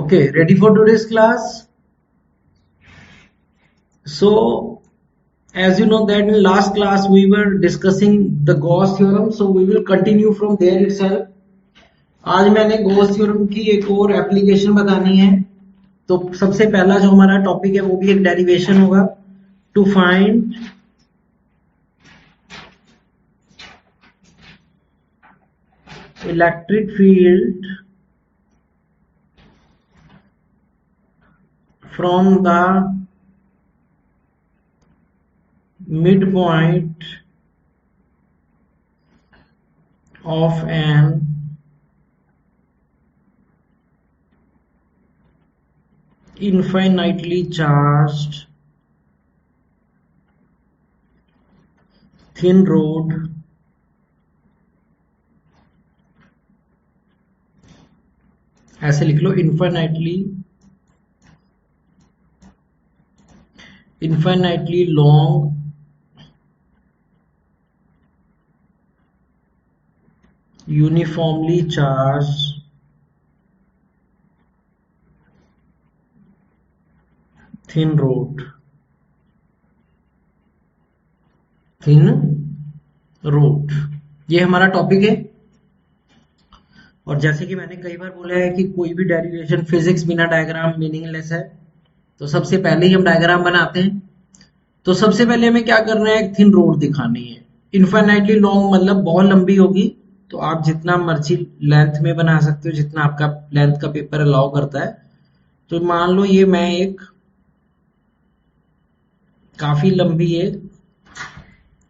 Okay, ready for today's class? So, as you know that in last class we were discussing the Gauss theorem, so we will continue from there itself. आज मैंने Gauss theorem की एक और application बतानी है. तो सबसे पहला जो हमारा टॉपिक है वो भी एक डेरिवेशन होगा. To find electric field from the midpoint of an infinitely charged thin rod ऐसे लिख लो infinitely long uniformly charged thin rod ये हमारा टॉपिक है. और जैसे कि मैंने कई बार बोला है कि कोई भी डेरिवेशन फिजिक्स बिना डायग्राम मीनिंगलेस है. तो सबसे पहले ही हम डायग्राम बनाते हैं. तो सबसे पहले हमें क्या करना है, एक थिन रोड दिखानी है. इनफाइनाइटली लॉन्ग मतलब बहुत लंबी होगी. तो आप जितना मर्जी लेंथ में बना सकते हो, जितना आपका लेंथ का पेपर अलाउ करता है. तो मान लो ये मैं एक काफी लंबी एक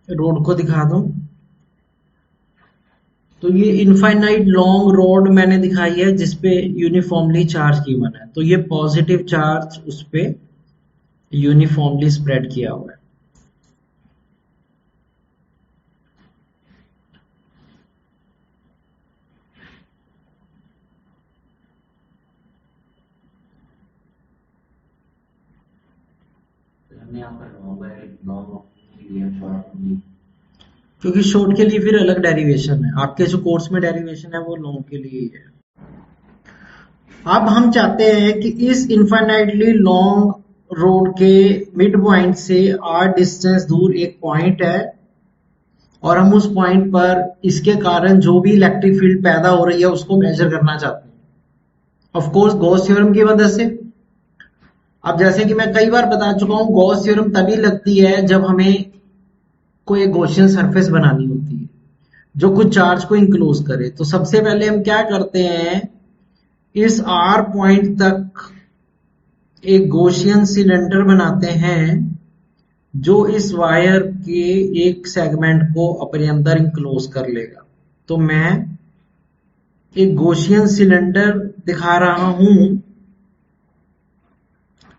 रोड को दिखा दूं. तो ये इनफाइनाइट लॉन्ग रोड मैंने दिखाई है जिसपे यूनिफॉर्मली चार्ज गिवन है. तो ये पॉजिटिव चार्ज उस पे यूनिफॉर्मली स्प्रेड किया हुआ है. क्योंकि शॉर्ट के लिए फिर अलग डेरिवेशन है. आपके जो कोर्स में डेरिवेशन है वो लॉन्ग के लिए ही है. अब हम चाहते हैं कि इस इनफाइनाइटली लॉन्ग रोड के मिड पॉइंट से आर डिस्टेंस दूर एक पॉइंट है और हम उस पॉइंट पर इसके कारण जो भी इलेक्ट्रिक फील्ड पैदा हो रही है उसको मेजर करना चाहते हैं. ऑफ कोर्स गॉस थ्योरम की मदद से. अब जैसे कि मैं कई बार बता चुका हूं, गॉस थ्योरम तभी लगती है जब हमें कोई गॉसियन सरफेस बनानी होती है जो कुछ चार्ज को इंक्लोज करे. तो सबसे पहले हम क्या करते हैं, इस आर पॉइंट तक एक गॉसियन सिलेंडर बनाते हैं जो इस वायर के एक सेगमेंट को अपने अंदर इंक्लोज कर लेगा. तो मैं एक गॉसियन सिलेंडर दिखा रहा हूं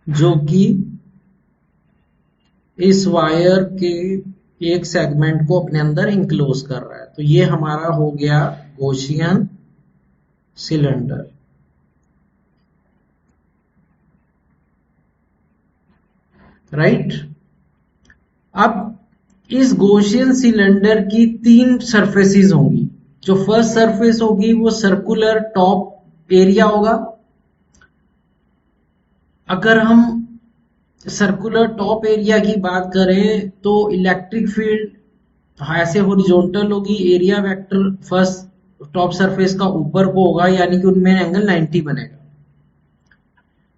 जो कि इस वायर के एक सेगमेंट को अपने अंदर इंक्लोज कर रहा है. तो ये हमारा हो गया गॉसियन सिलेंडर. राइट. अब इस गॉसियन सिलेंडर की तीन सरफेसेस होंगी. जो फर्स्ट सरफेस होगी वो सर्कुलर टॉप एरिया होगा. अगर हम सर्कुलर टॉप एरिया की बात करें तो इलेक्ट्रिक फील्ड ऐसे हॉरिजॉन्टल होगी. Area vector first top surface का ऊपर को होगा यानी कि उनमें एंगल 90 बनेगा.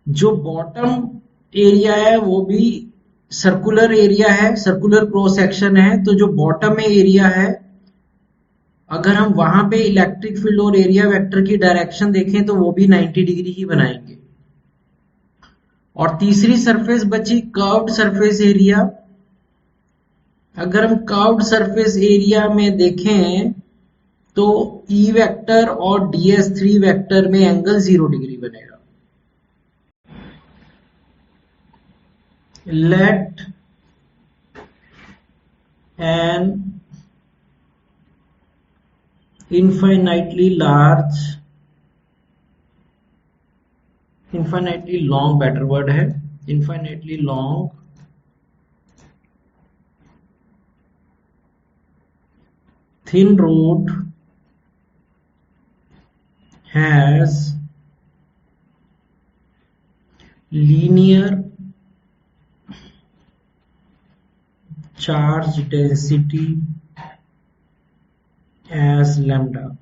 जो बॉटम एरिया है वो भी सर्कुलर एरिया है, सर्कुलर क्रॉस सेक्शन है. तो जो बॉटम में एरिया है अगर हम वहां पे इलेक्ट्रिक फील्ड और एरिया वेक्टर की डायरेक्शन देखें तो वो भी 90 डिग्री ही बनाएंगे. और तीसरी सरफेस बची कर्व्ड सरफेस एरिया. अगर हम कर्व्ड सरफेस एरिया में देखें तो ई वेक्टर और ds3 वेक्टर में एंगल 0 डिग्री बनेगा. Let an infinitely long better word है, infinitely long thin rod has linear charge density as lambda.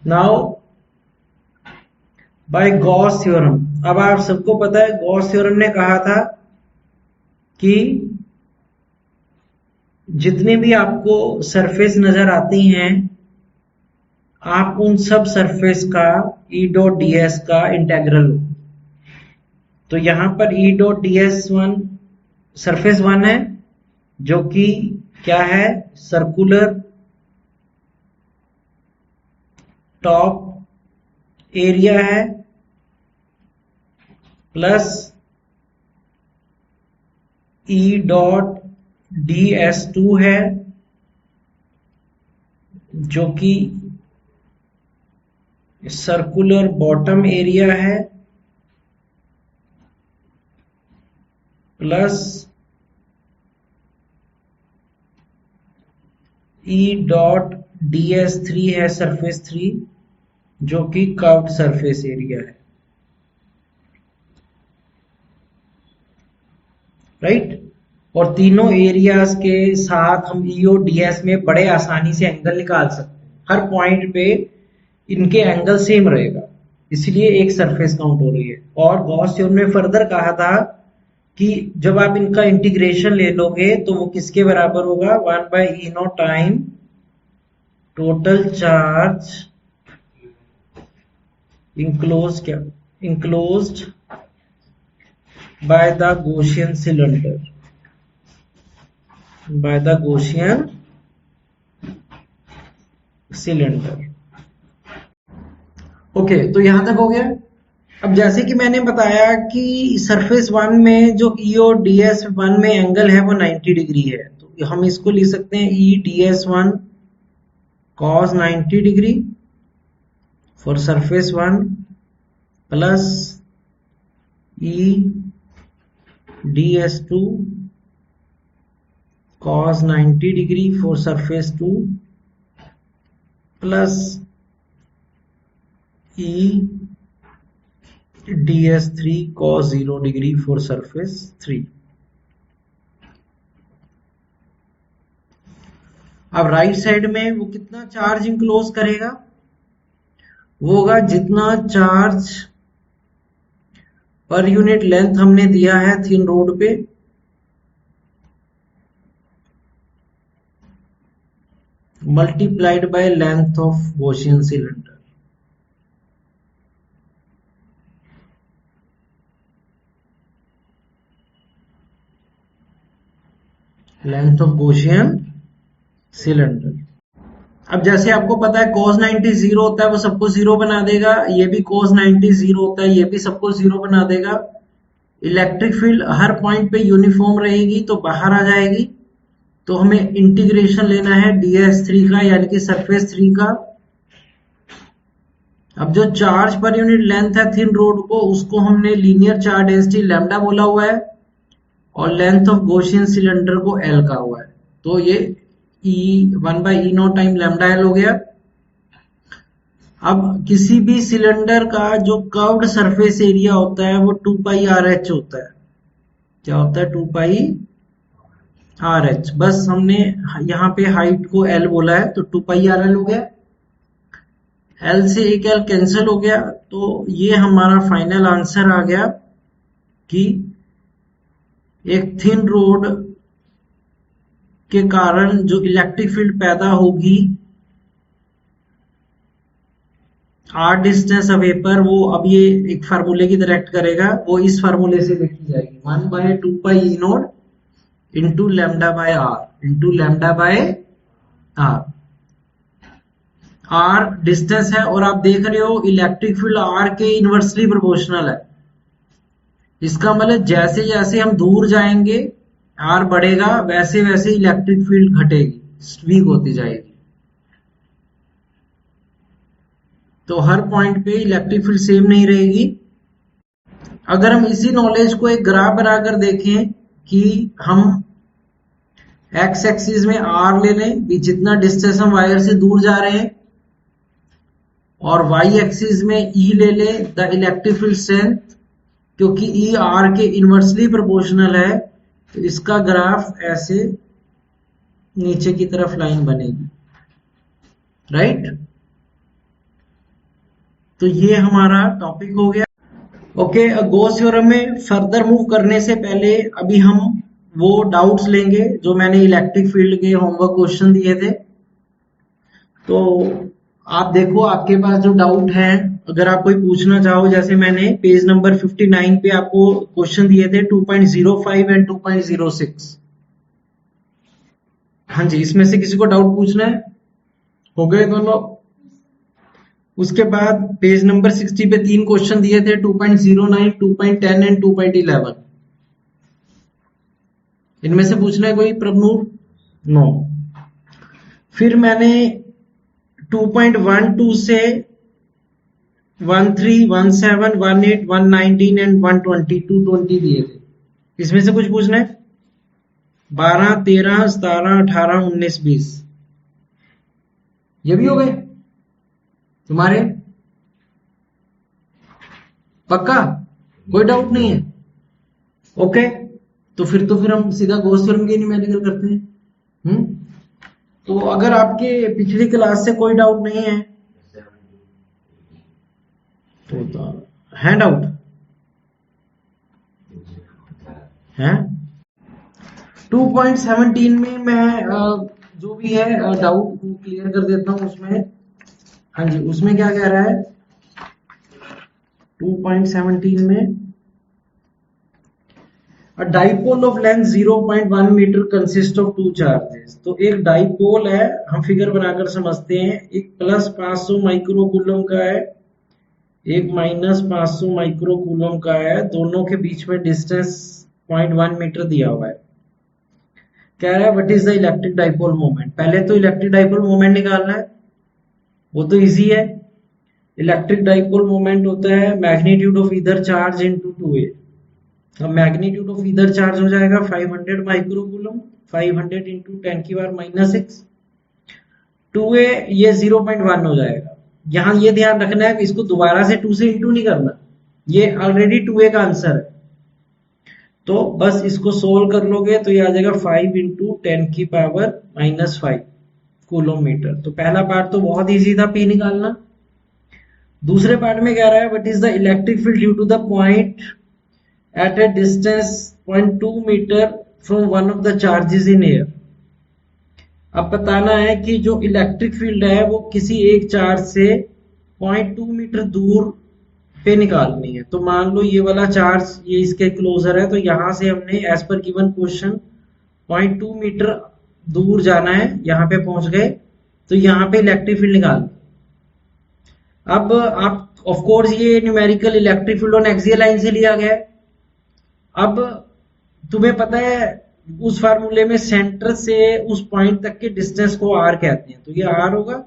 Now by Gauss theorem. अब आप सबको पता है गॉस थ्योरम ने कहा था कि जितने भी आपको सरफेस नजर आती हैं आप उन सब सरफेस का E डॉट डी एस का इंटेग्रल लो। तो यहां पर E dot D S one surface one है जो कि क्या है, सर्कुलर टॉप एरिया है, plus E dot D S two है जो कि सर्कुलर बॉटम एरिया है, plus E dot D S three है सरफेस थ्री जो कि कर्व्ड सरफेस एरिया है। राइट और तीनों एरियाज के साथ हम ईओडीएस में बड़े आसानी से एंगल निकाल सकते हैं। हर पॉइंट पे इनके एंगल सेम रहेगा, इसलिए एक सरफेस काउंट हो रही है। और गॉस थ्योरम ने फर्दर कहा था कि जब आप इनका इंटीग्रेशन ले लोगे तो वो किसके बराबर होगा, 1/E0 time total charge enclosed by the Gaussian cylinder, by the Gaussian cylinder। Okay तो यहां तक हो गया। अब जैसे कि मैंने बताया कि सरफेस वन में जो ईओ डी एस वन में एंगल है वो 90 डिग्री है, तो हम इसको लिख सकते हैं E D S one cos 90 degree for surface one plus E D S two cos 90 degree for surface 2 plus E ds3 cos 0 degree for surface 3। अब राइट साइड में वो कितना चार्ज इंक्लोज करेगा, वो होगा जितना चार्ज पर यूनिट लेंथ हमने दिया है थिन रोड पे, multiplied by length of Gaussian cylinder। Length of Gaussian cylinder। अब जैसे आपको पता है cos 90 जीरो होता है, वो सबको जीरो बना देगा, ये भी cos 90 जीरो होता है, ये भी सबको जीरो बना देगा। इलेक्ट्रिक फील्ड हर पॉइंट पे यूनिफॉर्म रहेगी तो बाहर आ जाएगी। तो हमें इंटीग्रेशन लेना है ds3 का यानी कि सरफेस 3 का। अब जो चार्ज पर यूनिट लेंथ है थिन रोड को, उसको हमने लीनियर चार्ज डेंसिटी लैम्डा बोला हुआ है और लेंथ ऑफ गॉसियन सिलेंडर को L का हुआ है। तो ये E 1/E0 time lambda L हो गया। अब किसी भी सिलेंडर का जो कर्व्ड सरफेस एरिया होता है वो 2 पाई आर एच होता है। क्या होता है? 2 पाई आर एच। बस हमने यहाँ पे हाइट को एल बोला है तो 2 पाई आर एल हो गया। एल से एक एल कैंसिल हो गया, तो ये हमारा फाइनल आंसर आ गया कि एक थिन रोड के कारण जो इलेक्ट्रिक फील्ड पैदा होगी आर डिस्टेंस अवे पर, वो अब ये एक फार्मूले की तरह एक्ट करेगा, वो इस फार्मूले से देखी जाएगी, 1/2 pi E naught into lambda by R into lambda by R. R distance है और आप देख रहे हो इलेक्ट्रिक फील्ड आर के इनवर्सली प्रोपोर्शनल है। इसका मतलब जैसे जैसे हम दूर जाएंगे आर बढ़ेगा, वैसे वैसे इलेक्ट्रिक फील्ड घटेगी, वीक होती जाएगी। तो हर पॉइंट पे इलेक्ट्रिक फील्ड सेम नहीं रहेगी। अगर हम इसी नॉलेज को एक ग्राफ बनाकर देखें कि हम एक्स एक्सिस में आर ले लें, जितना डिस्टेंस हम वायर से दूर जा रहे हैं, और वाई एक्सिस में ई ले लें द इलेक्ट्रिक फील्ड स्ट्रेंथ, क्योंकि ई आर के इनवर्सली प्रोपोर्शनल है, तो इसका ग्राफ ऐसे नीचे की तरफ लाइन बनेगी, राइट। तो ये हमारा टॉपिक हो गया। ओके, गॉस थ्योरम में फर्दर मूव करने से पहले अभी हम वो डाउट्स लेंगे जो मैंने इलेक्ट्रिक फील्ड के होमवर्क क्वेश्चन दिए थे। तो आप देखो आपके पास जो डाउट है, अगर आप कोई पूछना चाहो, जैसे मैंने पेज नंबर 59 पे आपको क्वेश्चन दिए थे 2.05 एंड 2.06। हाँ जी, इसमें से किसी को डाउट पूछना है? हो गए दोनों? उसके बाद पेज नंबर 60 पे 3 क्वेश्चन दिए थे 2.09, 2.10 एंड 2.11। इनमें से पूछना है कोई प्रभनूर? नो। फिर मैंने 2.12 से 13, 17, 18, 119 एंड 120, 220 दिए थे। इसमें से कुछ पूछना है? 12, 13, 17, 18, 19, 20 ये भी हो गए तुम्हारे? पक्का? कोई डाउट नहीं है? ओके, तो फिर हम सीधा गॉस थ्योरम के न्यूमेरिकल करते हैं। तो अगर आपके पिछली क्लास से कोई डाउट नहीं है तो है डाउट है? 2.17 में मैं जो भी है डाउट क्लियर कर देता हूं उसमें। हाँ जी, उसमें क्या कह रहा है 2.17 में, A dipole of length 0.1 metre consist of 2 charges. तो एक डाइपोल है, हम फिगर बनाकर समझते हैं, एक प्लस 500 माइक्रोकूलम का है, एक माइनस 500 माइक्रोकूलम का है, दोनों के बीच में डिस्टेंस 0.1 मीटर दिया हुआ है। कह रहा है what is the electric dipole moment. पहले तो इलेक्ट्रिक डाइपोल मोमेंट निकालना है, वो तो इजी है। इलेक्ट्रिक डाइपोल मोमेंट होता है magnitude of either charge into 2a। अब मैग्नीट्यूड ऑफ ईदर चार्ज हो जाएगा 500 माइक्रोकूलम, 500 इंटू 10 की पावर -6, 2a ये 0.1 हो जाएगा। यहां ये ध्यान रखना है कि इसको दोबारा से 2 से इंटू नहीं करना, ये ऑलरेडी 2a का आंसर है। तो बस इसको सोल्व कर लोगे तो ये आ जाएगा 5 इंटू 10 की पावर -5 कूलम मीटर। तो पहला पार्ट तो बहुत इजी था, पी निकालना। दूसरे पार्ट में कह रहा है what is the electric field due to the point at a distance 0.2 metre from one of the charges in air. अब बताना है कि जो इलेक्ट्रिक फील्ड है वो किसी एक चार्ज से 0.2 मीटर दूर पे निकालनी है। तो मान लो ये वाला चार्ज ये इसके क्लोजर है, तो यहां से हमने as per given question 0.2 metre दूर जाना है, यहां पे पहुंच गए, तो यहां पे इलेक्ट्रिक फील्ड निकाल। अब आप ऑफ कोर्स ये numerical electric field on axial line से लिया गया है। अब तुम्हें पता है उस फार्मूले में सेंटर से उस पॉइंट तक के डिस्टेंस को आर कहते हैं, तो ये आर होगा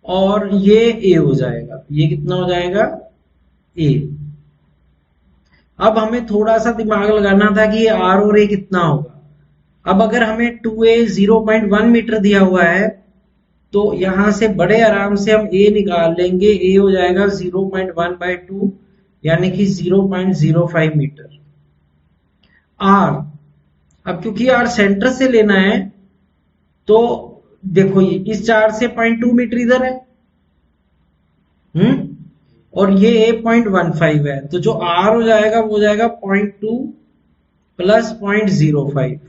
और ये ए हो जाएगा। ये कितना हो जाएगा? ए। अब हमें थोड़ा सा दिमाग लगाना था कि ये आर और ए कितना होगा। अब अगर हमें 2a 0.1 मीटर दिया हुआ है तो यहां से बड़े आराम से हम ए निकाल लेंगे। ए हो जाएगा 0.1/2 यानी कि 0.05 मीटर। आर, अब क्योंकि आर सेंटर से लेना है तो देखो ये इस चार्ज से 0.2 मीटर इधर है, और ये 0.15 है, तो जो आर हो जाएगा वो हो जाएगा 0.2 प्लस 0.05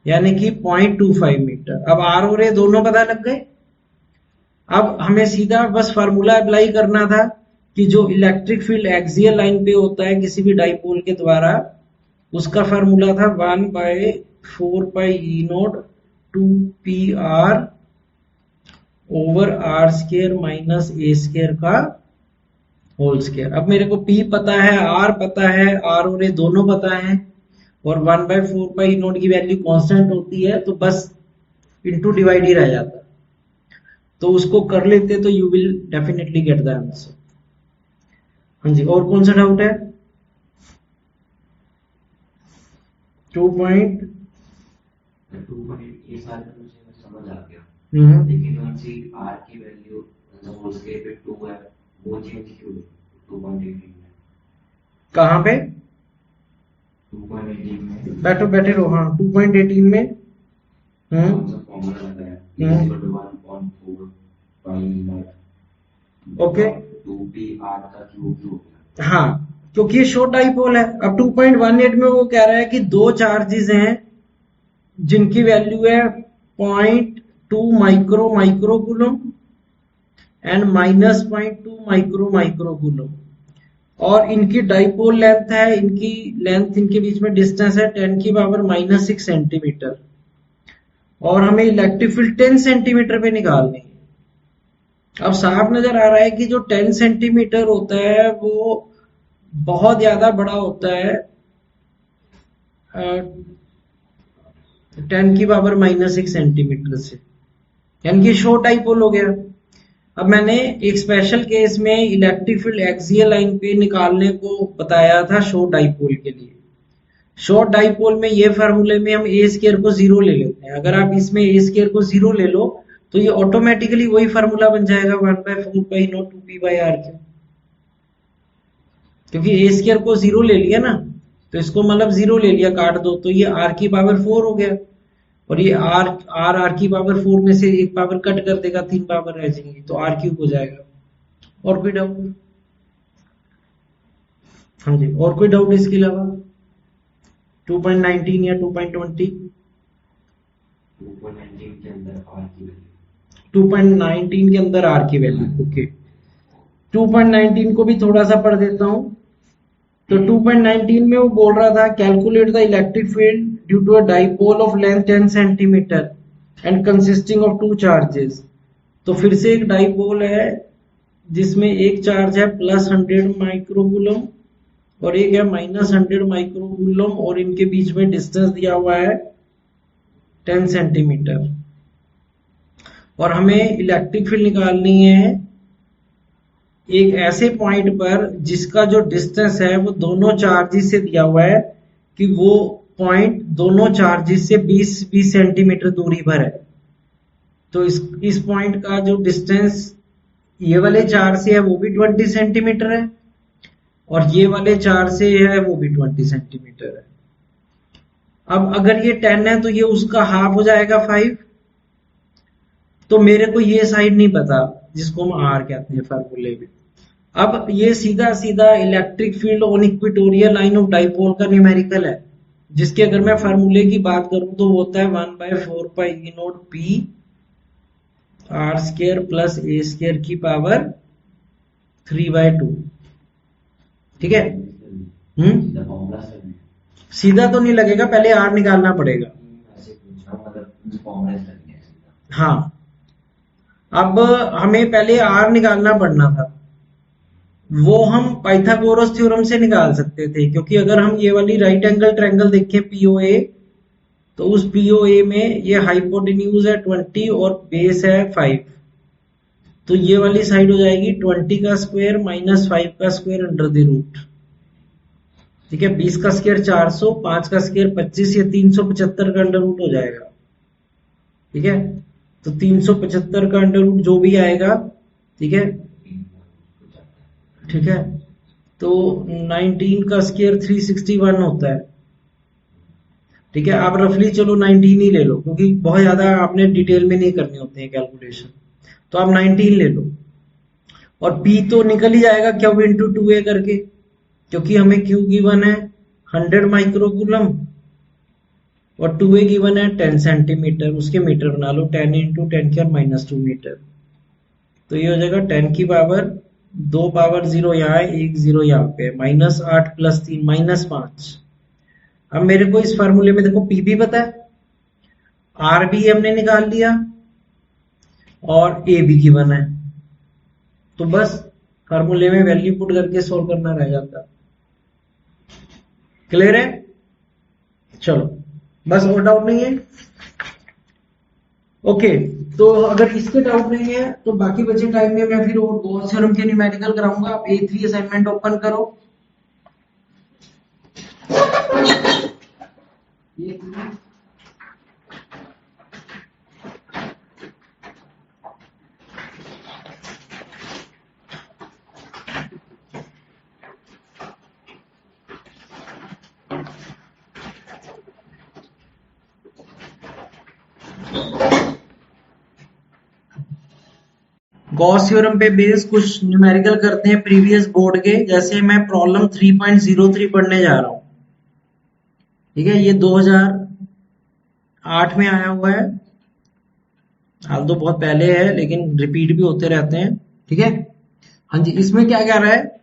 यानी कि 0.25 मीटर। अब आर और ए दोनों पता लग गए। अब हमें सीधा बस फार्मूला अप्लाई करना था कि जो इलेक्ट्रिक फील्ड एक्सियल लाइन पे होता है किसी भी डाइपोल के द्वारा, उसका फार्मूला था 1/4πe0 2pr over R square minus A square का होल स्क्वायर। अब मेरे को P पता है, R पता है, R और A दोनों पता है, और 1/4πe0 की वैल्यू कांस्टेंट होती है, तो बस इनटू डिवाइड ही रह जाता। तो उसको कर लेते तो you will definitely get the answer. हाँ जी, और कौन सा डाउट है? 2 पॉइंट ये सारे तो मुझे समझ आ गया, हम्म, लेकिन उनसे आर की वैल्यू होल स्क्वायर पे 2 है, वो चेंज क्यों 2.18 में? कहाँ पे? 2.18 में बैठो बैठे रहो। हाँ, 2.18 में कौन सा फॉर्मूला लगाया? हम्म, 1/4πe0 ओके, 2pr का क्यूब हो गया। हाँ, क्योंकि ये शॉर्ट डाइपोल है। अब 2.18 में वो कह रहा है कि दो चार्जेस हैं जिनकी वैल्यू है 0.2 micro coulomb and minus 0.2 micro coulomb, और इनकी डाइपोल लेंथ है, इनके बीच में डिस्टेंस है 10⁻⁻6 सेंटीमीटर, और हमें इलेक्ट्रिक फील्ड 10 सेंटीमीटर पे निकालनी है। अब साफ नजर आ रहा है कि जो 10 सेंटीमीटर होता है वो बहुत ज्यादा बड़ा होता है 10⁻⁻6 सेंटीमीटर से, यानी कि शॉर्ट डाइपोल हो गया। अब मैंने एक स्पेशल केस में इलेक्ट्रिक फील्ड एक्सियल लाइन पे निकालने को बताया था शॉर्ट डाइपोल के लिए। शॉर्ट डाइपोल में ये फार्मूले में हम ए स्क्वायर को 0 ले लेते हैं। अगर आप इसमें ए स्क्वायर को 0 ले लो तो ये ऑटोमेटिकली वही फार्मूला बन जाएगा 1/4πe0 2p/r क्यूब, क्योंकि ए स्क्वायर को 0 ले लिया ना, तो इसको मतलब 0 ले लिया, काट दो, तो ये r की पावर 4 हो गया, और ये r की पावर 4 में से एक पावर कट कर देगा, 3 पावर रह जाएंगी, तो r क्यूब हो जाएगा। और कोई डाउट? हाँ जी, और कोई डाउट इसके अलावा? 2.19 या 2.20? 2.19 के अंदर आर की वैल्यू 2.19 के अंदर r की वैल्यू, ओके। 2.19 को भी थोड़ा सा पढ़ देता हूं। तो 2.19 में वो बोल रहा था calculate the electric field due to a dipole of length 10 centimetre and consisting of 2 charges. तो फिर से एक डाइपोल है जिसमें एक चार्ज है +100 माइक्रोकूलम और एक है -100 माइक्रोकूलम, और इनके बीच में डिस्टेंस दिया हुआ है 10 सेंटीमीटर, और हमें इलेक्ट्रिक फील्ड निकालनी है एक ऐसे पॉइंट पर जिसका जो डिस्टेंस है वो दोनों चार्जेस से दिया हुआ है कि वो पॉइंट दोनों चार्जेस से 20 सेंटीमीटर दूरी पर है। तो इस पॉइंट का जो डिस्टेंस ये वाले चार्ज से है वो भी 20 सेंटीमीटर है, और ये वाले चार्ज से है वो भी 20 सेंटीमीटर है। अब अगर ये 10 है तो ये उसका हाफ हो जाएगा 5। तो मेरे को ये साइड नहीं पता जिसको हम आर कहते हैं फार्मूले में। अब ये सीधा सीधा electric field on equatorial line of dipole का न्यूमेरिकल है, जिसके अगर मैं फार्मूले की बात करूं तो वो होता है 1/4πe0 p r square plus a square की पावर 3/2। ठीक है? फॉर्मूला से सीधा तो नहीं लगेगा, पहले r निकालना पड़ेगा। ऐसे पूछ रहा हूं, मतलब फॉर्मूला से लगेगा सीधा। हाँ, अब हमें पहले r निकालना पड़ना था, वो हम पाइथागोरस थ्योरम से निकाल सकते थे, क्योंकि अगर हम ये वाली राइट एंगल ट्रायंगल देखें POA, तो उस POA में ये हाइपोटेन्यूज है 20 और बेस है 5, तो ये वाली साइड हो जाएगी 20 का स्क्वायर माइनस 5 का स्क्वायर अंडर द रूट। ठीक है, 20 का स्क्वायर 400, 5 का स्क्वायर 25, ये 375 का अंडर रूट हो जाएगा। ठीक है, तो 375 का अंडर रूट जो भी आएगा, ठीक है, ठीक है, तो 19 का स्क्वायर 361 होता है, ठीक है। आप रफली चलो 19 ही ले लो, क्योंकि बहुत ज्यादा आपने डिटेल में नहीं करने होते हैं कैलकुलेशन, तो आप 19 ले लो। और P तो निकल ही जाएगा क्यू इंटू 2A करके, क्योंकि हमें Q गिवन है 100 माइक्रोकूलम और 2A गिवन है 10 सेंटीमीटर, उसके मीटर बना लो, 10 इंटू 10 के -2 मीटर, तो ये हो जाएगा 10 की पावर 2 पावर 0 यहाँ है, 1 0 यहाँ पे, -8 + 3 -5। अब मेरे को इस फार्मूले में देखो P भी पता है, R भी हमने निकाल लिया और A भी गिवन है, तो बस फार्मूले में वैल्यू पुट करके सोल्व करना रह जाता। क्लियर है? चलो बस, और डाउट नहीं है? ओके, तो अगर इसके डाउट नहीं है तो बाकी बचे टाइम में मैं फिर और गॉस थ्योरम के न्यूमेरिकल कराऊंगा। आप A3 असाइनमेंट ओपन करो। गॉस थ्योरम पे बेस कुछ न्यूमेरिकल करते हैं प्रीवियस बोर्ड के। जैसे मैं प्रॉब्लम 3.03 पढ़ने जा रहा हूं, ठीक है, ये 2008 में आया हुआ है, हाल तो बहुत पहले है लेकिन रिपीट भी होते रहते हैं, ठीक है। हाँ जी, इसमें क्या कह रहा है,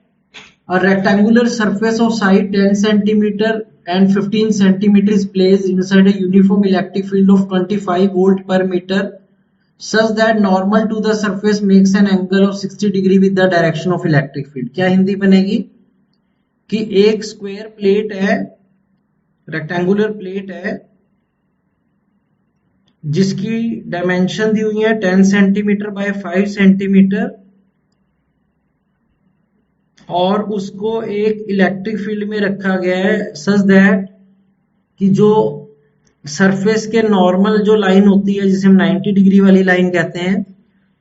a rectangular surface of side 10 centimetre and 15 centimeter is placed inside a uniform electric field of 25 volt per meter such that normal to the surface makes an angle of 60 degree with the direction of electric field। क्या हिंदी बनेगी कि एक square plate है, rectangular plate है, जिसकी dimension दी हुई है 10 centimetre bye 5 centimetre, और उसको एक इलेक्ट्रिक फील्ड में रखा गया है सच दैट कि जो सरफेस के नॉर्मल जो लाइन होती है, जिसे हम 90 डिग्री वाली लाइन कहते हैं,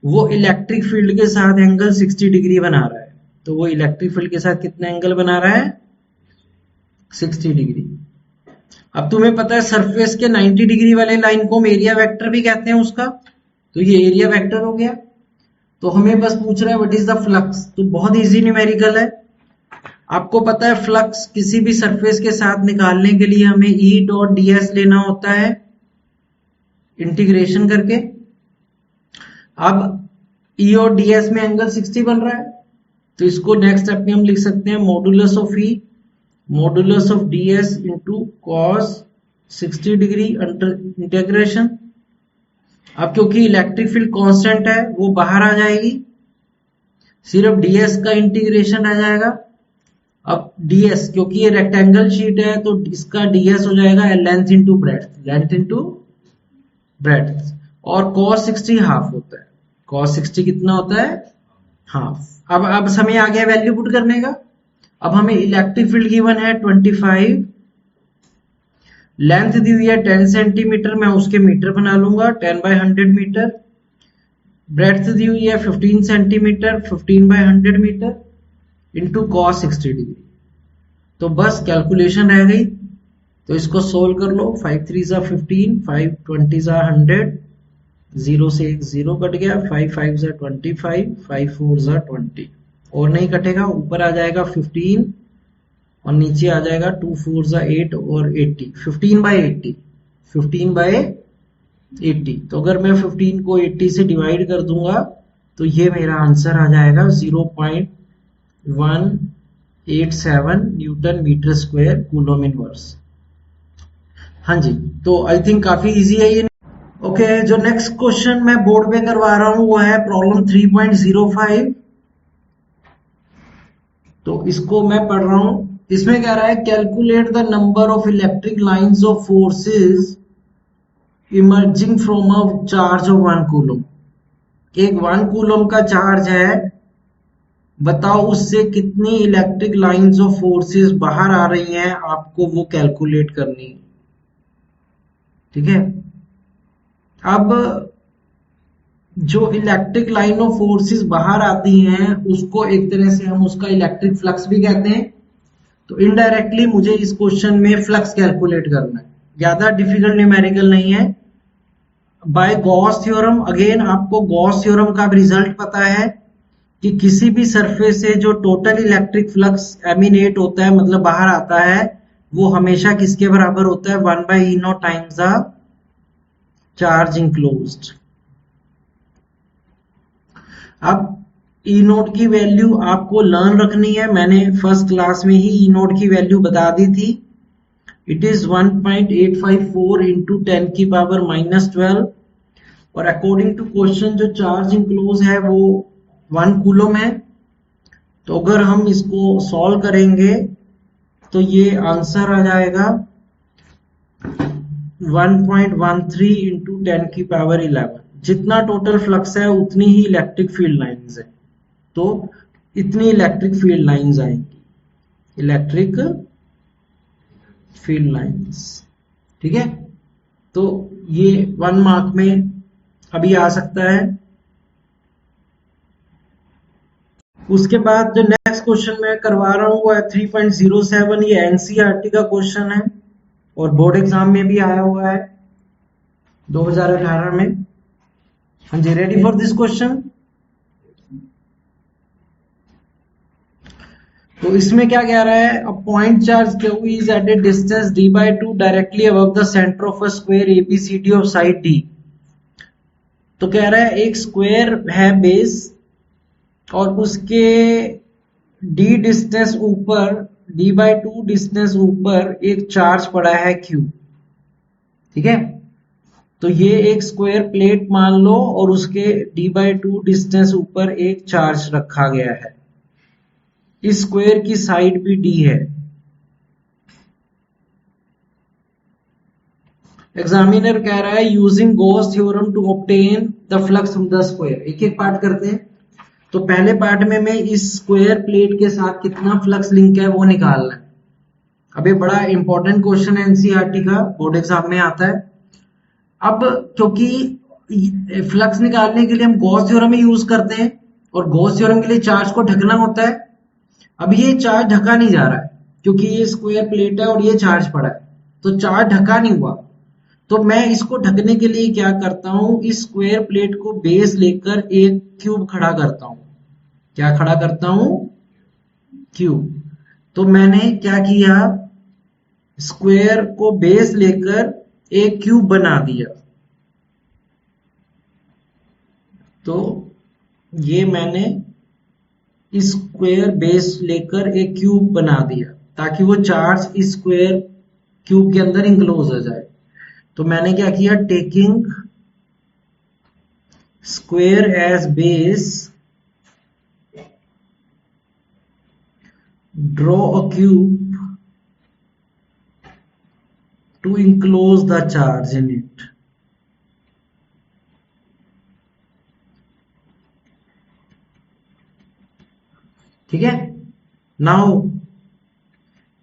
वो इलेक्ट्रिक फील्ड के साथ एंगल 60 डिग्री बना रहा है। तो वो इलेक्ट्रिक फील्ड के साथ कितना एंगल बना रहा है, 60 डिग्री। अब तुम्हें पता है सरफेस के 90 डिग्री वाले लाइन को हम एरिया वेक्टर भी कहते हैं उसका, तो ये एरिया वेक्टर हो गया। तो हमें बस पूछ रहा है व्हाट इज द फ्लक्स, तो बहुत इजी न्यूमेरिकल है। आपको पता है फ्लक्स किसी भी सरफेस के साथ निकालने के लिए हमें E.ds लेना होता है इंटीग्रेशन करके। अब E और ds में एंगल 60 बन रहा है, तो इसको नेक्स्ट स्टेप में हम लिख सकते हैं modulus of E modulus of ds into cos 60 degree under integration. अब क्योंकि इलेक्ट्रिक फील्ड कांस्टेंट है वो बाहर आ जाएगी, सिर्फ ds का इंटीग्रेशन आ जाएगा। अब ds क्योंकि ये रेक्टेंगल शीट है तो इसका ds हो जाएगा length into breadth, length into breadth, और cos 60 हाफ होता है। cos 60 कितना होता है, हाफ। अब समय आ गया वैल्यू पुट करने का। अब हमें इलेक्ट्रिक फील्ड गिवन है 25, लेंथ दी हुई है 10 सेंटीमीटर, मैं उसके मीटर बना लूंगा 10/100 मीटर। ब्रेड्थ दी हुई है 15 centimetre, 15/100 metre into cos 60 degree. तो बस कैलकुलेशन रह गई, तो इसको सोल्व कर लो। 5 3 15, 5 20 100, 0 से 1 0 कट गया, 5 5 25, 5 4 20, और नहीं कटेगा, ऊपर आ जाएगा 15 और नीचे आ जाएगा 2 4 8 और 80, 15/80, 15/80। तो अगर मैं 15 को 80 से डिवाइड कर दूंगा तो ये मेरा आंसर आ जाएगा 0.187 newton metre square coulomb inverse. हाँ जी, तो आई थिंक काफी इजी है ये। ओके, जो नेक्स्ट क्वेश्चन मैं बोर्ड पे करवा रहा हूं वो है प्रॉब्लम 3.05। तो इसको मैं पढ़ रहा हूं। इसमें कह रहा है calculate the number of electric lines of forces emerging from a charge of 1 coulomb. एक 1 कूलम का चार्ज है, बताओ उससे कितनी इलेक्ट्रिक लाइंस ऑफ फोर्सेस बाहर आ रही हैं, आपको वो कैलकुलेट करनी, ठीक है। अब जो इलेक्ट्रिक लाइन ऑफ फोर्सेस बाहर आती हैं उसको एक तरह से हम उसका इलेक्ट्रिक फ्लक्स भी कहते हैं। तो इनडायरेक्टली मुझे इस क्वेश्चन में फ्लक्स कैलकुलेट करना है, ज्यादा डिफिकल्ट न्यूमेरिकल नहीं है। बाय गॉस थ्योरम, अगेन आपको गॉस थ्योरम का भी रिजल्ट पता है कि किसी भी सरफेस से जो टोटल इलेक्ट्रिक फ्लक्स एमिनेट होता है, मतलब बाहर आता है, वो हमेशा किसके बराबर होता है, 1/E0 times the charge enclosed. अब ई नोट की वैल्यू आपको लर्न रखनी है, मैंने फर्स्ट क्लास में ही ई नोट की वैल्यू बता दी थी। इट इज 1.854 इंटू 10 की पावर -12 और अकॉर्डिंग टू क्वेश्चन जो चार्ज इंक्लोज है वो 1 कूलम है। तो अगर हम इसको सॉल्व करेंगे तो ये आंसर आ जाएगा 1.13 इंटू 10 की पावर 11। जितना टोटल फ्लक्स है उतनी ही इलेक्ट्रिक फील्ड लाइंस है, तो इतनी इलेक्ट्रिक फील्ड लाइंस आएंगी, इलेक्ट्रिक फील्ड लाइंस। ठीक है, तो ये 1 मार्क में अभी आ सकता है। उसके बाद जो नेक्स्ट क्वेश्चन मैं करवा रहा हूं वो है 3.07। ये एनसीईआरटी का क्वेश्चन है और बोर्ड एग्जाम में भी आया हुआ है 2018 में। हाँ जी, रेडी फॉर दिस क्वेश्चन? तो इसमें क्या कह रहा है, a point charge Q is at a distance d/2 directly above the centre of a square ABCD of side D। तो कह रहा है एक स्क्वायर है बेस और उसके d डिस्टेंस ऊपर, d/2 डिस्टेंस ऊपर एक चार्ज पड़ा है Q। ठीक है, तो ये एक स्क्वायर प्लेट मान लो और उसके d/2 डिस्टेंस ऊपर एक चार्ज रखा गया है। इस स्क्वायर की साइड भी D है। एग्जामिनर कह रहा है using Gauss theorem to obtain the flux through the square. एक एक पार्ट करते हैं। तो पहले पार्ट में मैं इस स्क्वायर प्लेट के साथ कितना फ्लक्स लिंक है वो निकालना है। अब ये बड़ा इंपॉर्टेंट क्वेश्चन है, एनसीईआरटी का, बोर्ड एग्जाम में आता है। अब क्योंकि फ्लक्स निकालने के लिए हम गॉस थ्योरम ही यूज करते हैं और गॉस थ्योरम के लिए चार्ज को ढकना होता है। अब ये चार्ज ढका नहीं जा रहा है क्योंकि ये स्क्वायर प्लेट है और ये चार्ज पड़ा है, तो चार्ज ढका नहीं हुआ। तो मैं इसको ढकने के लिए क्या करता हूं, इस स्क्वायर प्लेट को बेस लेकर एक क्यूब खड़ा करता हूं। क्या खड़ा करता हूं? क्यूब। तो मैंने क्या किया, स्क्वायर को बेस लेकर एक क्यूब बना दिया। तो ये मैंने इस स्क्वायर बेस लेकर एक क्यूब बना दिया ताकि वो चार्ज इस स्क्वायर क्यूब के अंदर इंक्लोज हो जाए। तो मैंने क्या किया, taking square as base, draw a cube to enclose the charge in it. ठीक है, now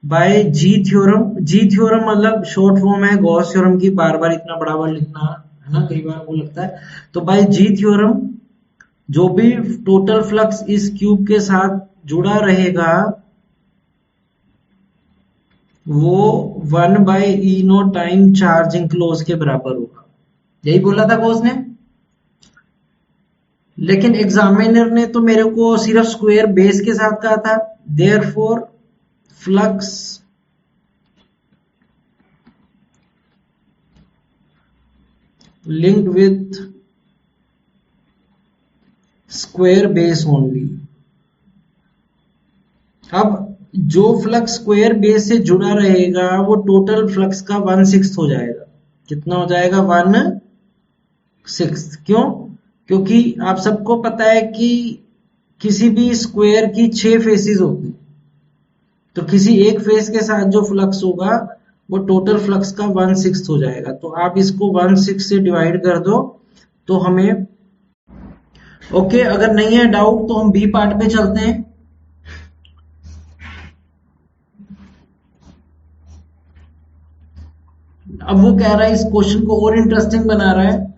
by G theorem. G theorem मतलब शॉर्ट फॉर्म है गॉस थ्योरम की, बार बार इतना बड़ा वर्ड लिखना है ना, कई बार वो लगता है। तो बाय जी थ्योरम जो भी टोटल फ्लक्स इस क्यूब के साथ जुड़ा रहेगा वो 1/E0 टाइम चार्ज इंक्लोज के बराबर होगा। यही बोला था बॉस ने। लेकिन एग्जामिनर ने तो मेरे को सिर्फ स्क्वायर बेस के साथ कहा था। Therefore flux linked with square base only। अब जो फ्लक्स स्क्वायर बेस से जुड़ा रहेगा वो टोटल फ्लक्स का 1/6 हो जाएगा। कितना हो जाएगा? 1/6। क्यों? क्योंकि आप सबको पता है कि किसी भी स्क्वायर की 6 फेसेस होती, तो किसी एक फेस के साथ जो फ्लक्स होगा वो टोटल फ्लक्स का 1/6 हो जाएगा। तो आप इसको 1/6 से डिवाइड कर दो तो हमें ओके। अगर नहीं है डाउट तो हम बी पार्ट पे चलते हैं। अब वो कह रहा है, इस क्वेश्चन को और इंटरेस्टिंग बना रहा है।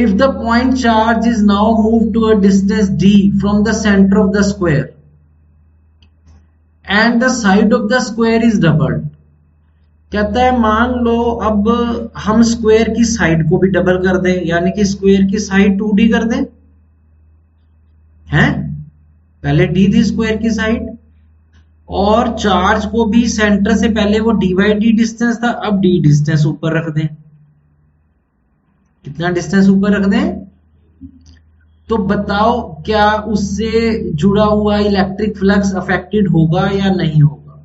if the point charge is now moved to a distance d from the center of the square and the side of the square is doubled, कहता है मान लो अब हम स्क्वायर की साइड को भी डबल कर दें, यानी कि स्क्वायर की साइड 2d कर दें, हैं? पहले d थी स्क्वायर की साइड, और चार्ज को भी सेंटर से पहले वो d बाई डी डिस्टेंस था, अब d डिस्टेंस ऊपर रख दें। कितना डिस्टेंस ऊपर रख दें? तो बताओ क्या उससे जुड़ा हुआ इलेक्ट्रिक फ्लक्स अफेक्टेड होगा या नहीं होगा?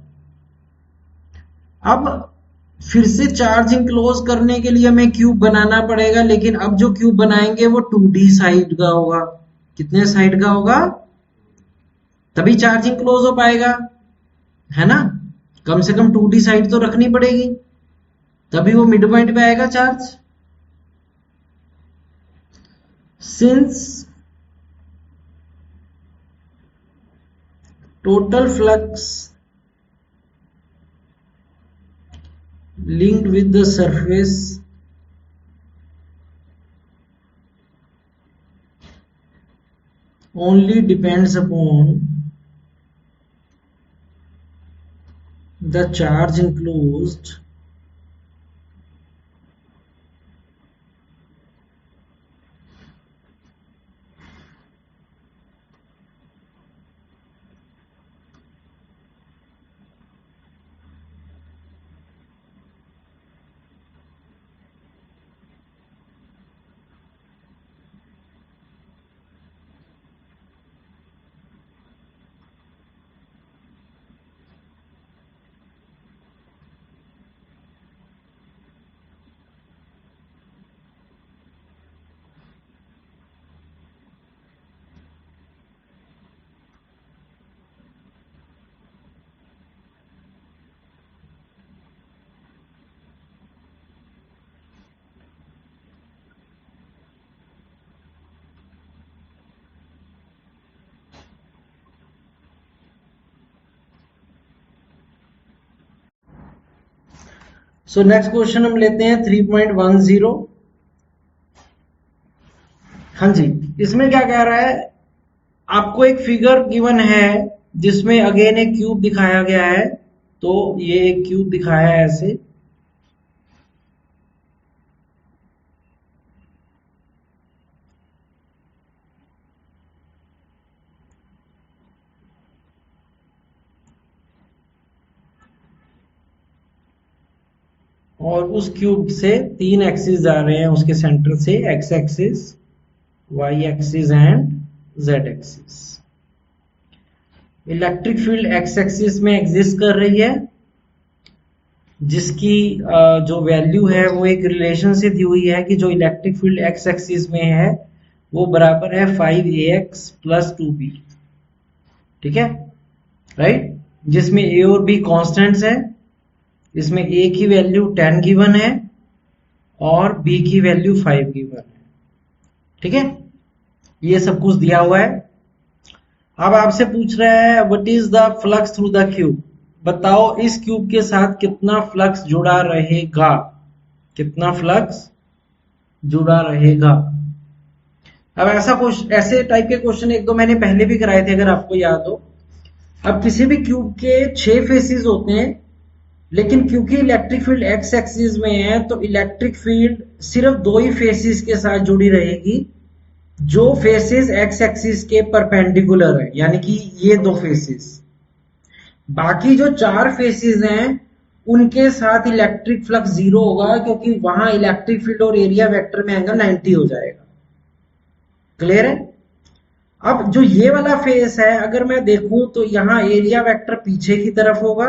अब फिर से चार्ज इंक्लोज करने के लिए हमें क्यूब बनाना पड़ेगा, लेकिन अब जो क्यूब बनाएंगे वो 2d साइड का होगा। कितने साइड का होगा? तभी चार्ज इंक्लोज हो पाएगा, है ना? कम से कम 2d साइड तो रखनी पड़ेगी, तभी वो मिड पॉइंट पे आएगा charge. Since total flux linked with the surface only depends upon the charge enclosed so next question हम लेते हैं 3.10। हाँ जी, इसमें क्या कह रहा है? आपको एक फिगर गिवन है जिसमें अगेन एक क्यूब दिखाया गया है। तो ये एक क्यूब दिखाया है ऐसे, और उस क्यूब से 3 एक्सिस जा रहे हैं उसके सेंटर से, X axis, Y axis and Z axis. Electric field X axis में एग्जिस्ट कर रही है, जिसकी जो वैल्यू है वो एक रिलेशन से दी हुई है कि जो इलेक्ट्रिक फील्ड एक्स एक्सिस में है वो बराबर है 5ax + 2b। ठीक है, राइट? जिसमें a और b कॉन्स्टेंट्स है, इसमें a की वैल्यू 10 गिवन है और b की वैल्यू 5 गिवन है। ठीक है, ये सब कुछ दिया हुआ है। अब आपसे पूछ रहा है what is the flux through the cube. बताओ इस क्यूब के साथ कितना फ्लक्स जुड़ा रहेगा? कितना फ्लक्स जुड़ा रहेगा? अब ऐसे टाइप के क्वेश्चन एक दो मैंने पहले भी कराए थे, अगर आपको याद हो। अब किसी भी क्यूब के 6 फेसेस होते हैं, लेकिन क्योंकि इलेक्ट्रिक फील्ड एक्स एक्सिस में है तो इलेक्ट्रिक फील्ड सिर्फ 2 ही फेसेस के साथ जुड़ी रहेगी, जो फेसेस एक्स एक्सिस के परपेंडिकुलर है, यानी कि ये 2 फेसेस। बाकी जो 4 फेसेस हैं उनके साथ इलेक्ट्रिक फ्लक्स 0 होगा, क्योंकि वहां इलेक्ट्रिक फील्ड और एरिया वेक्टर में एंगल 90 हो जाएगा। क्लियर है? अब जो ये वाला फेस है, अगर मैं देखूं तो यहां एरिया वेक्टर पीछे की तरफ होगा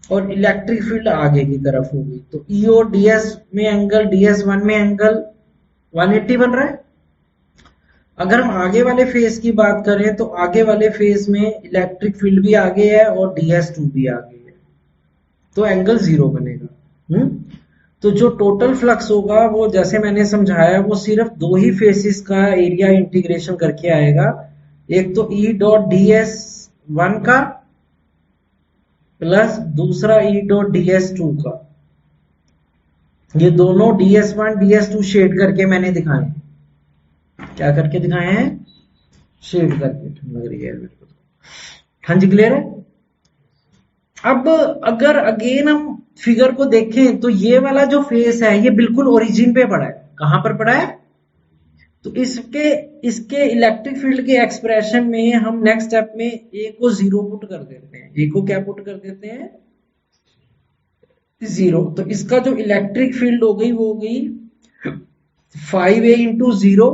और इलेक्ट्रिक फील्ड आगे की तरफ होगी। तो ई और ds में एंगल, ds1 में एंगल 180 बन रहा है। अगर हम आगे वाले फेस की बात करें तो आगे वाले फेस में इलेक्ट्रिक फील्ड भी आगे है और ds2 भी आगे है, तो एंगल 0 बनेगा। तो जो टोटल फ्लक्स होगा वो जैसे मैंने समझाया, वो सिर्फ 2 ही फेसेस का एरिया इंटीग्रेशन करके आएगा। एक तो E.ds1 का प्लस दूसरा E.ds2 का। ये दोनों DS1 DS2 शेड करके मैंने दिखाए हैं। क्या करके दिखाए हैं? शेड करके। ठंड लग रही है मेरे को। हाँ जी, क्लियर है। अब अगर अगेन हम फिगर को देखें तो ये वाला जो फेस है ये बिल्कुल ओरिजिन पे पड़ा है। कहां पर पड़ा है? तो इसके इसके इलेक्ट्रिक फील्ड के एक्सप्रेशन में हम नेक्स्ट स्टेप में ए को 0 पुट कर देते हैं। ए को क्या पुट कर देते हैं? 0। तो इसका जो इलेक्ट्रिक फील्ड हो गई वो हो गई 5A इंटू 0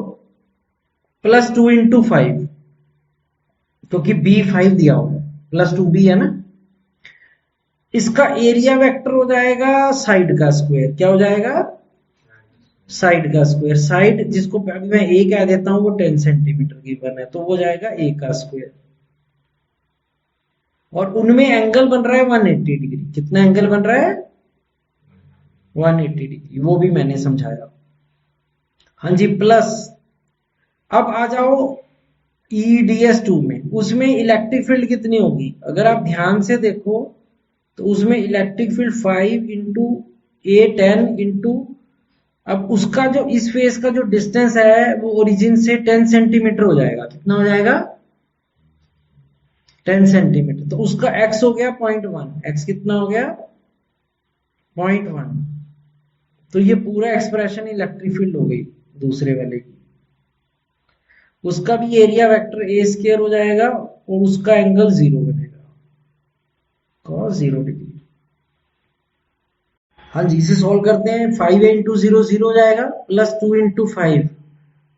प्लस 2 इंटू 5, क्योंकि B 5 दिया हुआ है, प्लस 2B है ना। इसका एरिया वेक्टर हो जाएगा साइड का स्क्वायर। क्या हो जाएगा? साइड का स्क्वायर। साइड जिसको मैं ए कह देता हूं वो 10 सेंटीमीटर गिवन है, तो वो जाएगा ए का स्क्वायर। और उनमें एंगल बन रहा है 180 डिग्री। कितना एंगल बन रहा है? 180 डिग्री। वो भी मैंने समझाया। हाँ जी, प्लस अब आ जाओ EDS2 में। उसमें इलेक्ट्रिक फील्ड कितनी होगी? अगर आप ध्यान से देखो तो उसमें electric field 5 into A 10 into, अब उसका जो इस फेस का जो डिस्टेंस है वो ओरिजिन से 10 सेंटीमीटर हो जाएगा। कितना हो जाएगा? 10 सेंटीमीटर। तो उसका x हो गया 0.1। x कितना हो गया? 0.1। तो ये पूरा एक्सप्रेशन इलेक्ट्रिक फील्ड हो गई दूसरे वाले की। उसका भी एरिया वेक्टर ए स्क्वायर हो जाएगा और उसका एंगल 0 बनेगा, cos 0 डिग्री। हाँ जी, इसे सॉल्व करते हैं। 5A इंटू 0 0 हो जाएगा, plus 2 into 5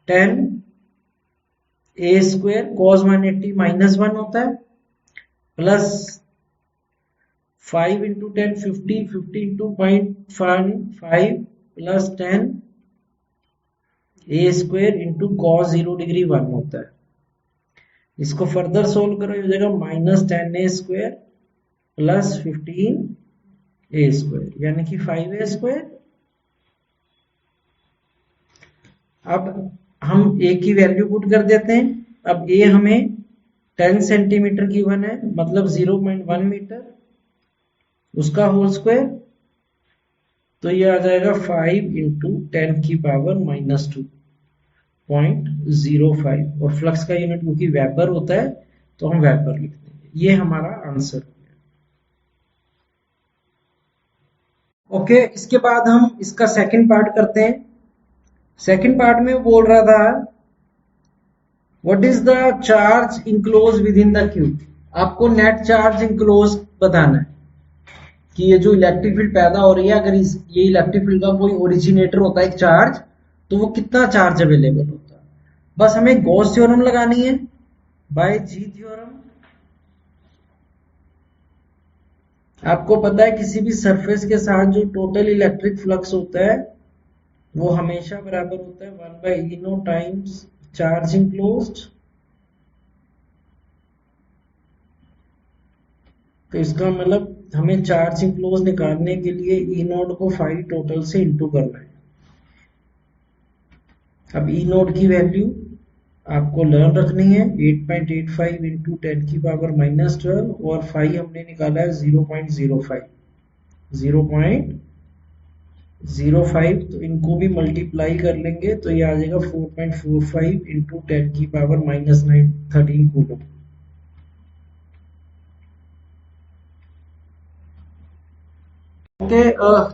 10 A square, cos 180 -1 होता है, plus 5 into 10 50 50 into 0.5 plus 10 A square into cos 0 degree 1 होता है। इसको फर्दर सोल्व करो, हो जाएगा -10A square plus 15A square, यानी कि 5A स्क्वायर। अब हम A की वैल्यू पुट कर देते हैं। अब A हमें 10 सेंटीमीटर गिवन है, मतलब 0.1 मीटर, उसका होल स्क्वायर। तो ये आ जाएगा 5 इंटू 10 की पावर -2.05। और फ्लक्स का यूनिट क्योंकि वेबर होता है तो हम वेबर लिख देंगे। ये हमारा आंसर हो गया। ओके, इसके बाद हम इसका सेकंड पार्ट करते हैं। सेकंड पार्ट में बोल रहा था what is the charge enclose with in the cube. आपको नेट चार्ज इंक्लोज बताना है कि ये जो इलेक्ट्रिक फील्ड पैदा हो रही है, अगर ये इलेक्ट्रिक फील्ड का कोई ओरिजिनेटर होता है एक चार्ज, तो वो कितना चार्ज अवेलेबल होता है। बस हमें गॉस थ्योरम लगानी है बाय जी थ्योरम। आपको पता है किसी भी सरफेस के साथ जो टोटल इलेक्ट्रिक फ्लक्स होता है वो हमेशा बराबर होता है 1/E0 टाइम्स चार्ज इंक्लोज्ड। तो इसका मतलब हमें चार्ज इंक्लोज निकालने के लिए E0 को 5 टोटल से इंटू करना है। अब E0 की वैल्यू आपको लर्न रखनी है 8.85 इंटू 10 की पावर -12, और 5 हमने निकाला है 0.05 0.05। तो इनको भी मल्टीप्लाई कर लेंगे तो ये आ जाएगा 4.45 इंटू 10 की पावर -13 कूलम। ओके,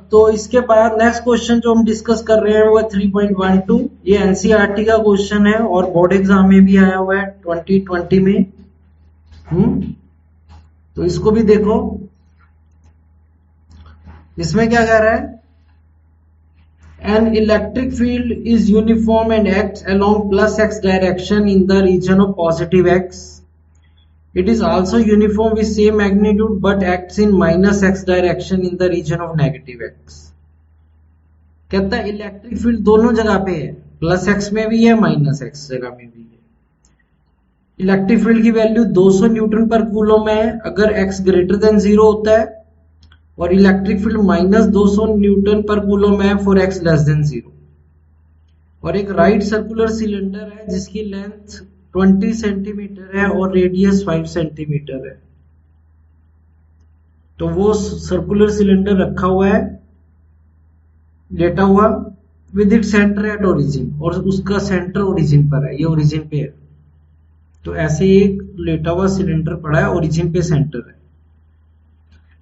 तो इसके बाद नेक्स्ट क्वेश्चन जो हम डिस्कस कर रहे हैं वो है 3.12। ये एनसीईआरटी का क्वेश्चन है और बोर्ड एग्जाम में भी आया हुआ है 2020 में। तो इसको भी देखो। इसमें क्या कह रहा है? An electric field is uniform and acts along +x direction in the region of positive x. It is also uniform with same magnitude but acts in -x direction in the region of negative x. कहता है electric field दोनों जगह पे है, +x में भी है -x जगह में भी है। इलेक्ट्रिक फील्ड की वैल्यू 200 न्यूटन पर कूलम है अगर x ग्रेटर देन 0 होता है, और इलेक्ट्रिक फील्ड -200 न्यूटन पर कूलम है फॉर x लेस देन 0। और एक राइट सर्कुलर सिलेंडर है जिसकी लेंथ 20 सेंटीमीटर है और रेडियस 5 सेंटीमीटर है। तो वो सर्कुलर सिलेंडर रखा हुआ है लेटा हुआ with it centre at origin, और उसका सेंटर ओरिजिन पर है, ये ओरिजिन पे है। तो ऐसे एक लेटा हुआ सिलेंडर पड़ा है, ओरिजिन पे सेंटर है,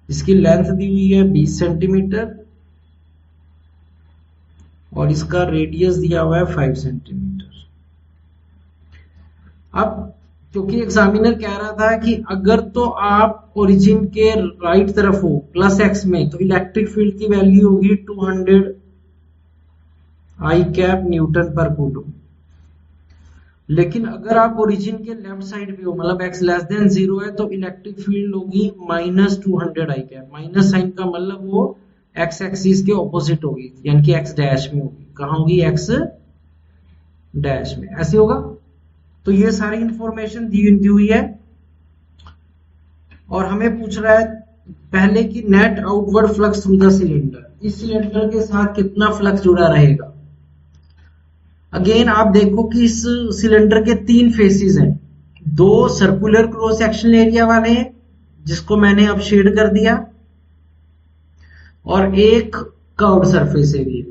इसकी लेंथ दी हुई है 20 सेंटीमीटर और इसका रेडियस दिया हुआ है 5 सेंटीमीटर। अब क्योंकि एग्जामिनर कह रहा था कि अगर तो आप ओरिजिन के राइट तरफ हो प्लस एक्स में, तो इलेक्ट्रिक फील्ड की वैल्यू होगी 200 आई कैप न्यूटन पर कूलम। लेकिन अगर आप ओरिजिन के लेफ्ट साइड पे हो, मतलब x लेस देन 0 है, तो इलेक्ट्रिक फील्ड होगी -200 आई कैप। माइनस साइन का मतलब वो x एक्सिस के ऑपोजिट होगी, यानी कि x डैश में होगी। कहाँ होगी? x डैश में, ऐसे होगा। तो ये सारी इंफॉर्मेशन दी हुई है और हमें पूछ रहा है पहले कि net outward flux through the cylinder. इस सिलेंडर के साथ कितना फ्लक्स जुड़ा रहेगा। अगेन आप देखो कि इस सिलेंडर के 3 फेसेस हैं, 2 सर्कुलर क्रॉस सेक्शनल एरिया वाले हैं जिसको मैंने अब शेड कर दिया, और एक कर्व्ड सरफेस एरिया।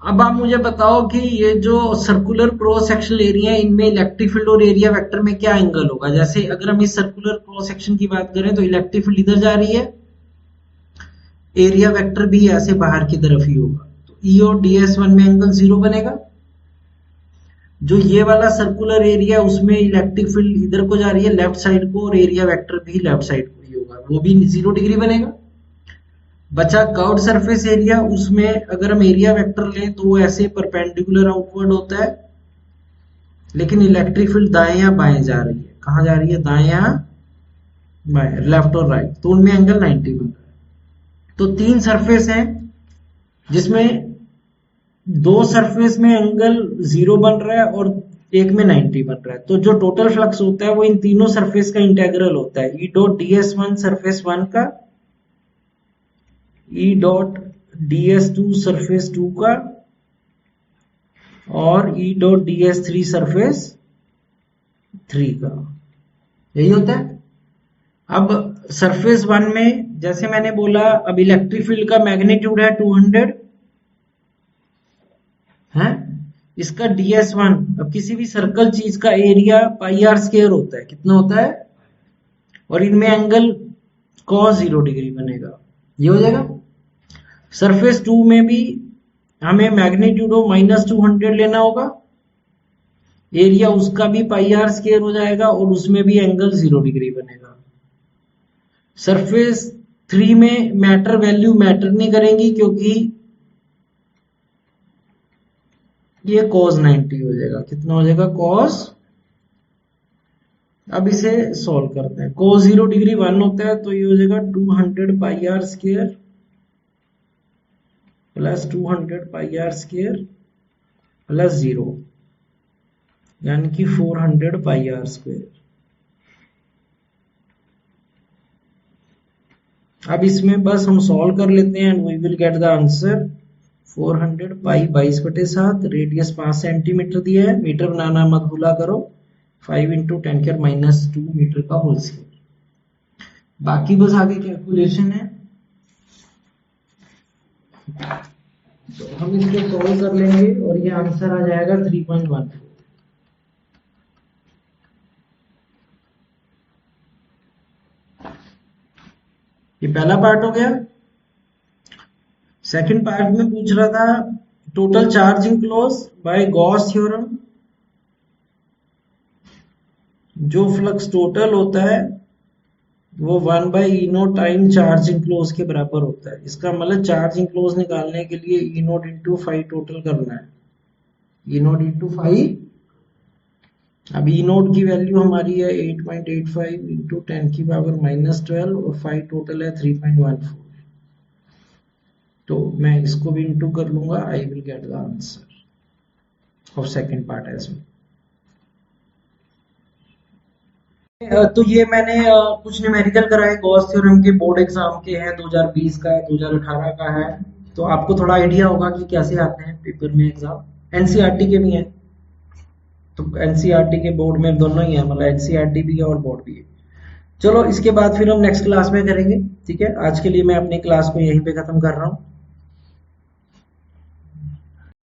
अब आप मुझे बताओ कि ये जो सर्कुलर क्रॉस सेक्शनल एरिया है, इनमें इलेक्ट्रिक फील्ड और एरिया वेक्टर में क्या एंगल होगा। जैसे अगर हम इस सर्कुलर क्रॉस सेक्शन की बात करें तो इलेक्ट्रिक फील्ड इधर जा रही है, एरिया वेक्टर भी ऐसे बाहर की तरफ ही होगा, तो ई और ds1 में एंगल 0 बनेगा। जो ये वाला सर्कुलर एरिया उसमें इलेक्ट्रिक फील्ड इधर को जा रही है लेफ्ट साइड को, और एरिया वेक्टर भी लेफ्ट साइड को ही होगा, वो भी 0 डिग्री बनेगा। बचा कर्व्ड सरफेस एरिया, उसमें अगर हम एरिया वेक्टर लें तो वो ऐसे परपेंडिकुलर आउटवर्ड होता है, लेकिन इलेक्ट्रिक फील्ड दाएं या बाएं जा रही है। कहाँ जा रही है? दाएं या बाएं, लेफ्ट और राइट, तो उनमें एंगल 90 बन रहा है। तो 3 सरफेस हैं जिसमें 2 सरफेस में एंगल 0 बन रहा है और एक में 90 बन रहा है। तो जो टोटल फ्लक्स होता है वो इन तीनों सरफेस का इंटेग्रल होता है, ई डॉट ds1 सरफेस 1 का, ई डॉट ds2 सरफेस 2 का, और ई डॉट ds3 सरफेस 3 का, यही होता है। अब सरफेस 1 में जैसे मैंने बोला, अब इलेक्ट्रिक फील्ड का मैग्नीट्यूड है 200 है, इसका ds1, अब किसी भी सर्कल चीज का एरिया पाई आर स्क्वायर होता है, कितना होता है, और इनमें एंगल cos 0 डिग्री बनेगा, ये हो जाएगा। सरफेस 2 में भी हमें मैग्नीट्यूड ऑफ -200 लेना होगा, एरिया उसका भी पाई आर स्क्वायर हो जाएगा और उसमें भी एंगल 0 डिग्री बनेगा। सरफेस 3 में मैटर वैल्यू मैटर नहीं करेंगी क्योंकि ये cos 90 हो जाएगा, कितना हो जाएगा cos। अब इसे सॉल्व करते हैं, cos 0 डिग्री 1 होता है, तो ये हो जाएगा 200 pi R square plus 200 pi R square plus 0, यानी कि 400 पाई आर स्क्वायर। अब इसमें बस हम सॉल्व कर लेते हैं and we will get the answer. 400 pi 22/7, radius 5 centimetre दिया है, मीटर बनाना मत भूला करो, 5 × 10⁻² मीटर का होल स्क्वायर। बाकी बस आगे कैलकुलेशन है, तो हम इसको सॉल्व कर लेंगे और ये आंसर आ जाएगा 3.14। ये पहला पार्ट हो गया। सेकंड पार्ट में पूछ रहा था total charge enclose by Gauss theorem. जो फ्लक्स टोटल होता है वो 1/E0 टाइम चार्ज इनक्लोज के बराबर होता है। इसका मतलब चार्ज इनक्लोज निकालने के लिए E0 × 5 टोटल करना है, E0 × 5। अब E0 की वैल्यू हमारी है 8.85 × 10⁻12 और 5 टोटल है 3.14। तो मैं इसको भी इंटू कर लूंगा, I will get the answer of second part as well. तो ये मैंने कुछ न्यूमेरिकल कराए गॉस थ्योरम के, बोर्ड एग्जाम के हैं, 2020 का है, 2018 का है, तो आपको थोड़ा आइडिया होगा कि कैसे आते हैं पेपर में एग्जाम। एनसीईआरटी के भी हैं, तो एनसीईआरटी के बोर्ड में दोनों ही है, मतलब एनसीईआरटी भी है और बोर्ड भी है। चलो इसके बाद फिर हम नेक्स्ट क्लास में करेंगे, ठीक है। आज के लिए मैं अपनी क्लास को यहीं पे खत्म कर रहा हूँ।